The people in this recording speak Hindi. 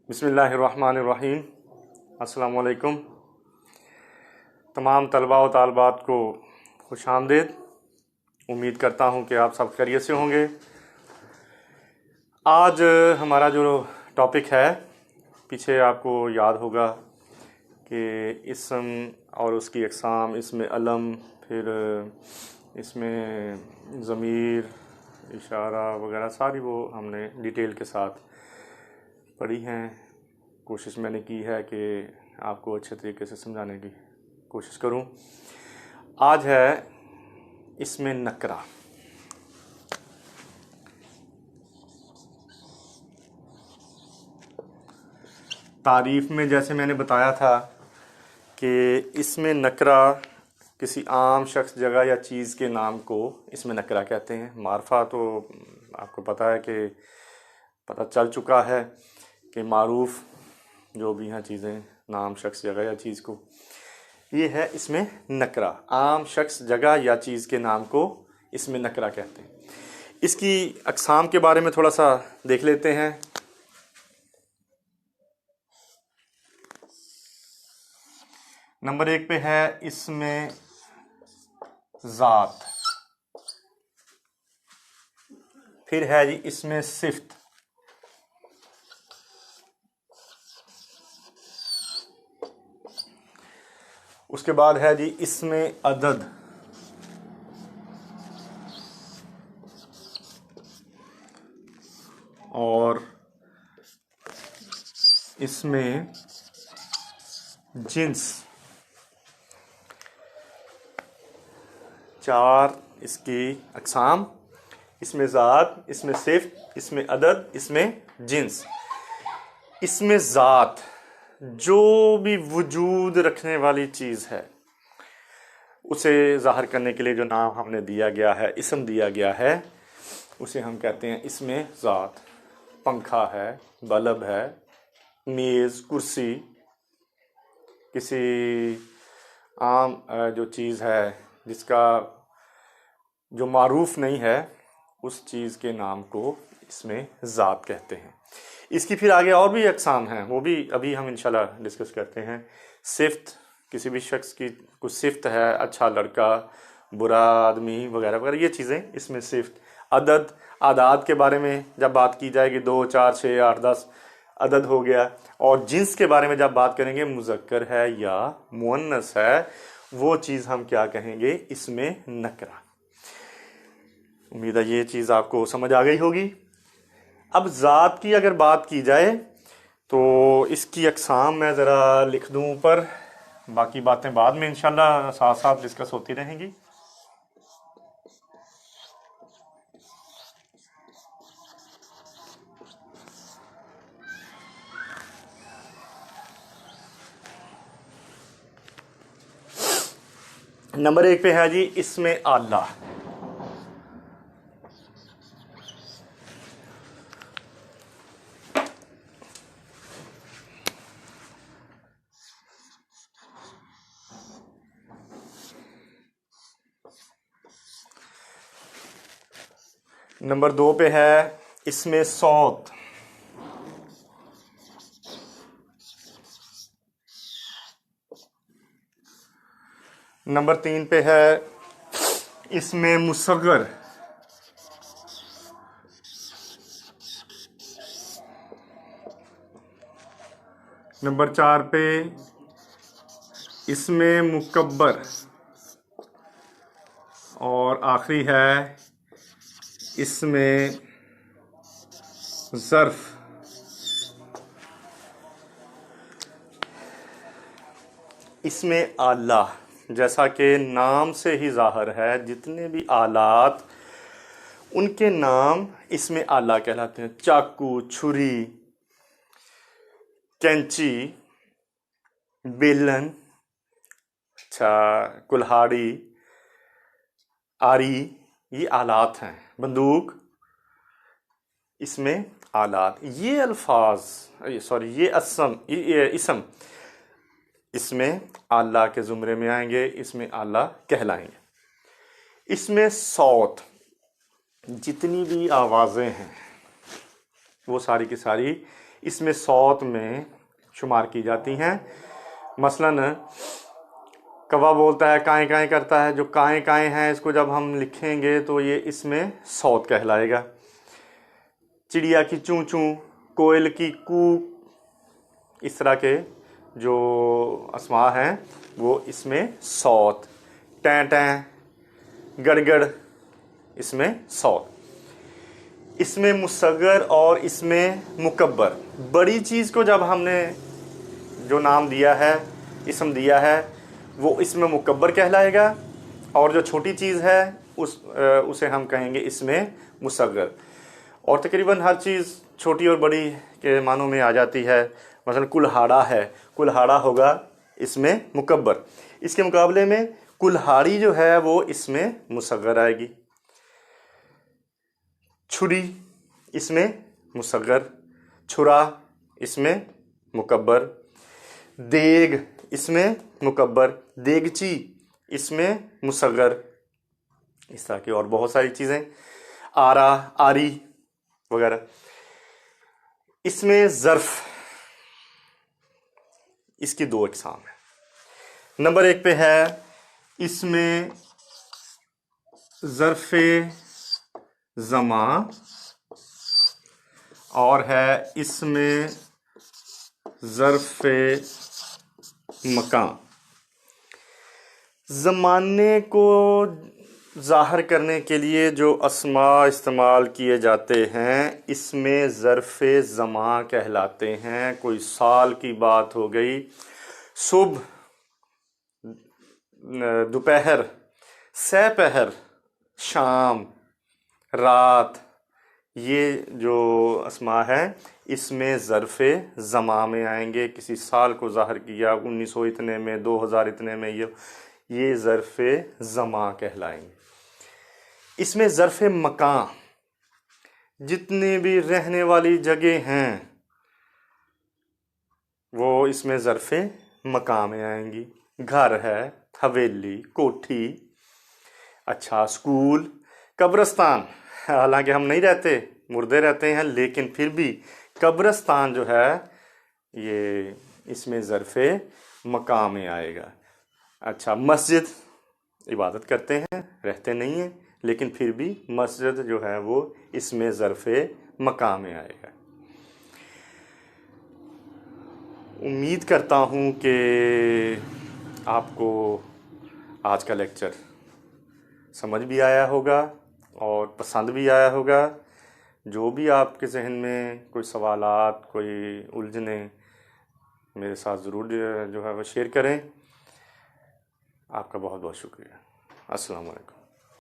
बिस्मिल्लाहिर्रहमानिर्रहीम। अस्सलाम वालेकुम। तमाम तलबा व तालबात को खुश आमदीद। उम्मीद करता हूँ कि आप सब खैरियत से होंगे। आज हमारा जो टॉपिक है, पीछे आपको याद होगा कि इसम और उसकी अक़साम, इसमें अलम, फिर इसमें ज़मीर, इशारा वगैरह सारी वो हमने डिटेल के साथ पढ़ी हैं। कोशिश मैंने की है कि आपको अच्छे तरीके से समझाने की कोशिश करूं। आज है इसमें नकरा। तारीफ़ में जैसे मैंने बताया था कि इसमें नकरा किसी आम शख्स, जगह या चीज़ के नाम को इसमें नकरा कहते हैं। मारफा तो आपको पता है कि पता चल चुका है कि मारूफ जो भी हैं चीज़ें, नाम, शख्स, जगह या चीज़ को, ये है इसमें नकरा। आम शख्स, जगह या चीज़ के नाम को इसमें नकरा कहते हैं। इसकी अक़साम के बारे में थोड़ा सा देख लेते हैं। नंबर 1 पे है इसमें ज़ात। फिर है जी इसमें सिफ़त। उसके बाद है जी इसमें अदद। और इसमें जिन्स। 4 इसकी अक़साम, इसमें ज़ात, इसमें सिफ़त, इसमें अदद, इसमें जिन्स। इसमें ज़ात जो भी वजूद रखने वाली चीज़ है, उसे ज़ाहिर करने के लिए जो नाम हमने दिया गया है, इसम दिया गया है, उसे हम कहते हैं इसमें ज़ात। पंखा है, बल्ब है, मेज़, कुर्सी, किसी आम जो चीज़ है जिसका जो मारूफ नहीं है, उस चीज़ के नाम को इसमें ज़ात कहते हैं। इसकी फिर आगे और भी अक़साम हैं, वो भी अभी हम इंशाल्लाह डिस्कस करते हैं। सिफ़त, किसी भी शख्स की कुछ सिफ़त है, अच्छा लड़का, बुरा आदमी वगैरह वगैरह, ये चीज़ें इसमें सिफ़त। अदद, आदाद के बारे में जब बात की जाएगी, 2, 4, 6, 8, 10 अदद हो गया। और जिन्स के बारे में जब बात करेंगे, मुज़क्कर है या मुअन्नस है, वो चीज़ हम क्या कहेंगे, इसमें नकरा। उम्मीद है ये चीज़ आपको समझ आ गई होगी। अब ज़ात की अगर बात की जाए तो इसकी अक़साम मैं ज़रा लिख दूँ ऊपर, बाकी बातें बाद में इंशाल्लाह साथ साथ डिस्कस होती रहेंगी। नंबर 1 पे है जी इसमें आला। नंबर 2 पे है इसमें सौत। नंबर 3 पे है इसमें मुसग़्गर। नंबर 4 पे इसमें मुकब्बर। और आखिरी है इसमें ज़र्फ़। इसमें आला, जैसा कि नाम से ही ज़ाहिर है, जितने भी आलात, उनके नाम इसमें आला कहलाते हैं। चाकू, छुरी, कैंची, बेलन, अच्छा, कुल्हाड़ी, आरी, ये आलात हैं। बंदूक, इसमें आलात। ये अल्फाज, ये इसम इसमें आला के ज़ुमरे में आएंगे, इसमें आला कहलाएंगे। इसमें सौत, जितनी भी आवाज़ें हैं वो सारी की सारी इसमें सौत में शुमार की जाती हैं। मसलन कौवा बोलता है, काएं काएं करता है, जो काएं काएं हैं इसको जब हम लिखेंगे तो ये इसमें सौत कहलाएगा। चिड़िया की चूं चूं, कोयल की कूक, इस तरह के जो अस्मा हैं वो इसमें सौत। टैं टैं, गड़गड़, इसमें सौत। इसमें मुसग्गर और इसमें मुकब्बर। बड़ी चीज़ को जब हमने जो नाम दिया है, इसम दिया है, वो इसमें मुकब्बर कहलाएगा, और जो छोटी चीज़ है उसे हम कहेंगे इसमें मुसग्गर। और तकरीबन हर चीज़ छोटी और बड़ी के मानों में आ जाती है। मसलन कुल्हाड़ा है, कुल्हाड़ा होगा इसमें मुकब्बर। इसके मुकाबले में कुल्हाड़ी जो है वो इसमें मुसग्गर आएगी। छुरी इसमें मुसग्गर, छुरा इसमें मुकब्बर, देग इसमें मुकब्बर, देगची इसमें मुसग्गर। इस तरह की और बहुत सारी चीज़ें, आरा, आरी वगैरह। इसमें ज़र्फ़, इसकी दो इकसाम है। नंबर 1 पे है इसमें ज़र्फ़े ज़मा, और है इसमें ज़र्फ़े मकान। ज़माने को ज़ाहिर करने के लिए जो अस्मा इस्तेमाल किए जाते हैं इसमें ज़र्फ़े ज़मा कहलाते हैं। कोई साल की बात हो गई, सुबह, दोपहर, सपहर, शाम, रात, ये जो अस्मा है इसमें ज़र्फ़े ज़मा में आएंगे। किसी साल को ज़ाहिर किया, 1900 इतने में, 2000 इतने में, ये ज़र्फ़े ज़मा कहलाएंगे। इसमें ज़र्फ़े मकान, जितनी भी रहने वाली जगह हैं वो इसमें ज़र्फ़े मकान में आएंगी। घर है, हवेली, कोठी, अच्छा स्कूल, कब्रिस्तान। हालांकि हम नहीं रहते, मुर्दे रहते हैं, लेकिन फिर भी कब्रिस्तान जो है ये इसमें ज़र्फ़े मकाम में आएगा। अच्छा, मस्जिद, इबादत करते हैं, रहते नहीं हैं, लेकिन फिर भी मस्जिद जो है वो इसमें ज़र्फ़े मकाम में आएगा। उम्मीद करता हूँ कि आपको आज का लेक्चर समझ भी आया होगा और पसंद भी आया होगा। जो भी आपके जहन में कोई सवालात, कोई उलझने, मेरे साथ ज़रूर जो है वो शेयर करें। आपका बहुत बहुत शुक्रिया। अस्सलाम वालेकुम।